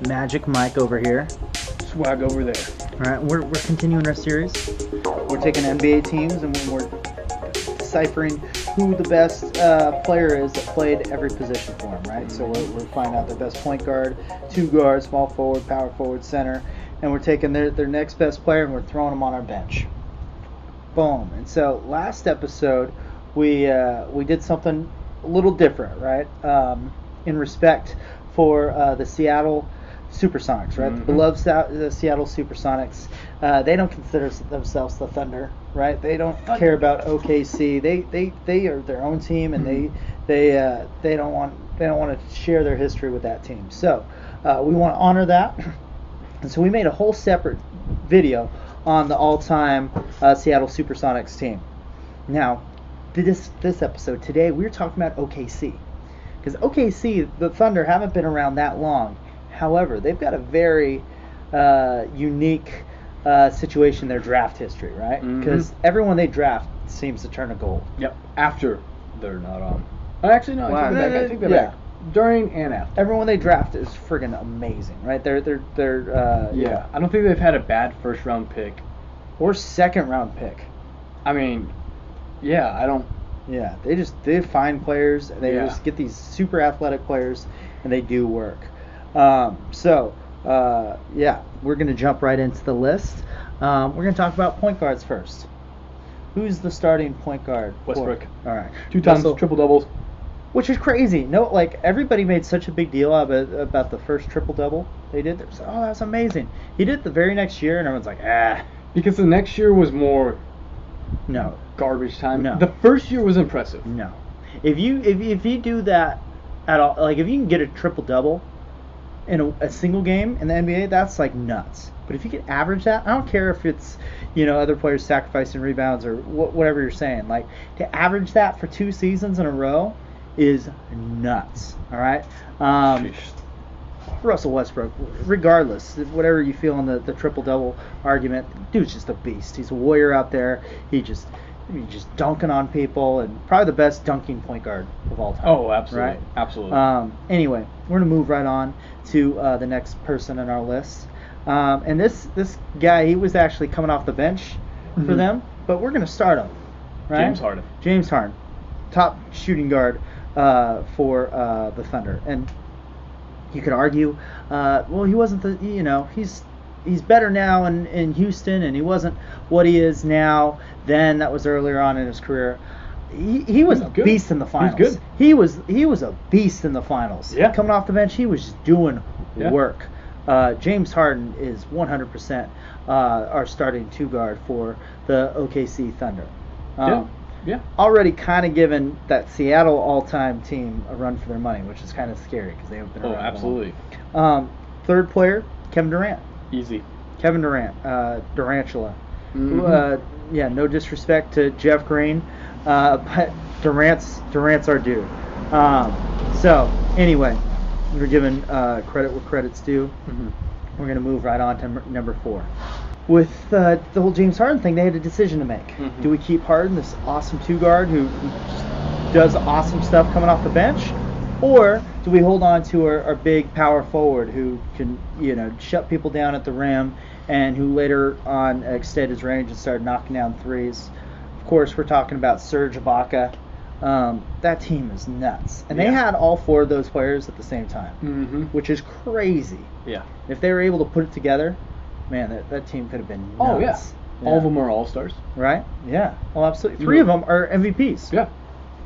Magic Mike over here. Swag over there. All right, we're continuing our series. We're taking NBA teams and we're deciphering who the best player is that played every position for him, right? So we're finding out their best point guard, two guards, small forward, power forward, center, and we're taking their next best player and we're throwing them on our bench. Boom. And so last episode we did something a little different, right? In respect for the Seattle Supersonics, right? The beloved the Seattle Supersonics. They don't consider themselves the Thunder, right? They don't care about OKC. They are their own team, and they don't want to share their history with that team. So we want to honor that, and so we made a whole separate video on the all-time Seattle Supersonics team. Now, this episode today, we're talking about OKC. Because OKC, the Thunder, haven't been around that long. However, they've got a very unique situation in their draft history, right? Because everyone they draft seems to turn to gold. Yep. After they're not on. Actually, no. I take that back. During and after. Everyone they draft is friggin' amazing, right? They're yeah. I don't think they've had a bad first round pick or second round pick. I mean, yeah, I don't. Yeah, they find players. They just get these super athletic players, and they do work. So we're going to jump right into the list. We're going to talk about point guards first. Who's the starting point guard? Westbrook. All right. 2 times triple doubles. Which is crazy. No, like everybody made such a big deal about the first triple double they did. Like, oh, that's amazing. He did it the very next year, and everyone's like, ah. Because the next year was more. No. Garbage time. No. The first year was impressive. No. If you do that at all, like if you can get a triple double in a single game in the NBA, that's like nuts. But if you can average that, I don't care if it's other players sacrificing rebounds or whatever you're saying. Like to average that for 2 seasons in a row is nuts. All right. Russell Westbrook, regardless, whatever you feel on the triple double argument, dude's just a beast. He's a warrior out there. He's just dunking on people, and probably the best dunking point guard of all time. Oh, absolutely, right? Absolutely. Anyway, we're gonna move right on to the next person on our list, and this guy, he was actually coming off the bench for them, but we're gonna start him. Right? James Harden, top shooting guard for the Thunder, and you could argue, well, he wasn't he's better now in Houston, and he wasn't what he is now. Then that was earlier on in his career. He was a beast in the finals. He was a beast in the finals. Yeah. Coming off the bench, he was just doing work. James Harden is 100% our starting 2 guard for the OKC Thunder. Already kind of given that Seattle all-time team a run for their money, which is kind of scary because they haven't been around. Oh, absolutely. Third player, Kevin Durant. Easy. Kevin Durant, Durantula. No disrespect to Jeff Green, but Durant's our dude. So anyway, we're giving credit where credit's due. We're going to move right on to number 4. With the whole James Harden thing, they had a decision to make. Do we keep Harden, this awesome 2 guard who does awesome stuff coming off the bench, or do we hold on to our big power forward who can shut people down at the rim and who later on extended his range and started knocking down threes? Of course, we're talking about Serge Ibaka. That team is nuts, and they had all 4 of those players at the same time, which is crazy. Yeah. If they were able to put it together, man, that team could have been nuts. Oh, yeah. All of them are all-stars. Right? Yeah. Oh, absolutely. 3 of them are MVPs. Yeah.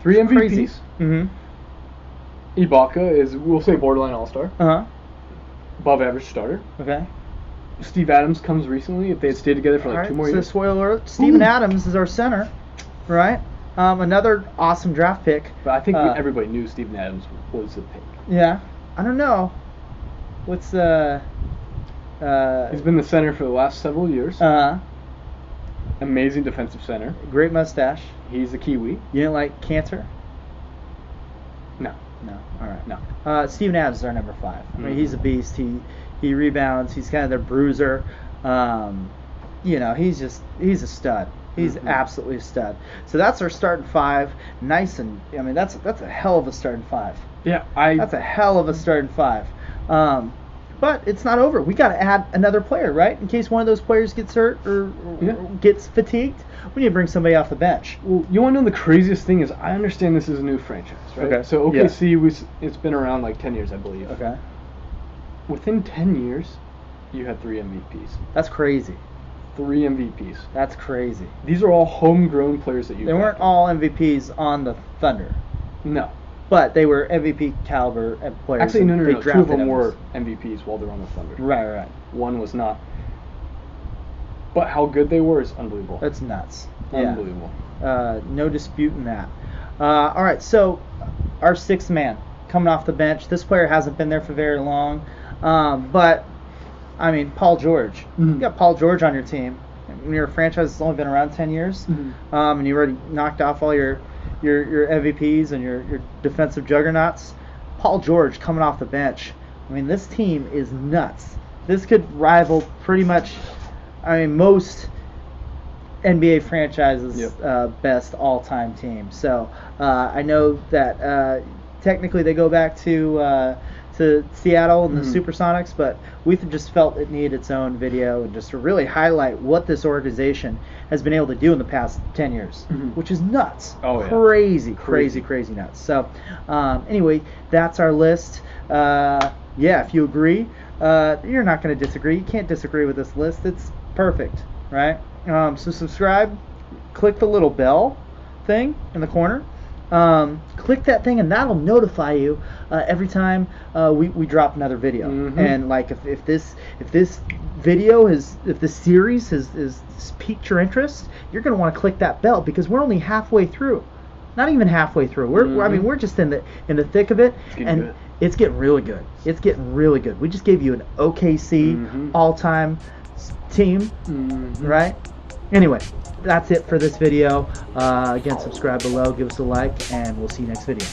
3 MVPs. Crazy. Ibaka is, we'll say, borderline all-star. Above average starter. Okay. Steve Adams comes recently. If they had stayed together for like 2 more years. So spoiler alert, Steven Adams is our center, right? Another awesome draft pick. But I think everybody knew Steven Adams was the pick. Yeah. I don't know. What's he's been the center for the last several years. Amazing defensive center. Great mustache. He's a Kiwi. You didn't like Cantor? No. All right. No. Steven Adams is our number 5. I mean, he's a beast. He rebounds. He's kind of their bruiser. He's a stud. He's absolutely a stud. So that's our starting 5. Nice, and I mean that's a hell of a starting 5. Yeah, that's a hell of a starting 5. But it's not over. We got to add another player, right? In case one of those players gets hurt or gets fatigued, we need to bring somebody off the bench. Well, you want to know the craziest thing is I understand this is a new franchise, right? Okay. So OKC it's been around like 10 years, I believe. Okay. Within 10 years, you had 3 MVPs. That's crazy. 3 MVPs. That's crazy. These are all homegrown players that you. They weren't all MVPs on the Thunder. No. But they were MVP caliber players. Actually, no. 2 of them were MVPs. MVPs while they're on the Thunder. Right. One was not. But how good they were is unbelievable. That's nuts. Unbelievable. Yeah. No disputing that. All right, so our 6th man coming off the bench. This player hasn't been there for very long, but I mean, Paul George. Mm-hmm. You got Paul George on your team. When your franchise has only been around 10 years, and you already knocked off all your MVPs and your defensive juggernauts. Paul George coming off the bench. I mean, this team is nuts. This could rival pretty much, most NBA franchises' best all-time team. So I know that technically they go back to Seattle and the Supersonics, but we just felt it needed its own video and just to really highlight what this organization has been able to do in the past 10 years, which is nuts. Oh, yeah. Crazy nuts. So anyway, that's our list. If you agree, you're not going to disagree. You can't disagree with this list. It's perfect, right? So subscribe, click the little bell thing in the corner. Click that thing and that'll notify you every time we drop another video. And like if this video if this series has piqued your interest, you're going to want to click that bell because we're only halfway through. Not even halfway through. We're just in the thick of it, and it's getting really good. It's getting really good. We just gave you an OKC all-time team, right? Anyway, that's it for this video. Again, subscribe below, give us a like, and we'll see you next video.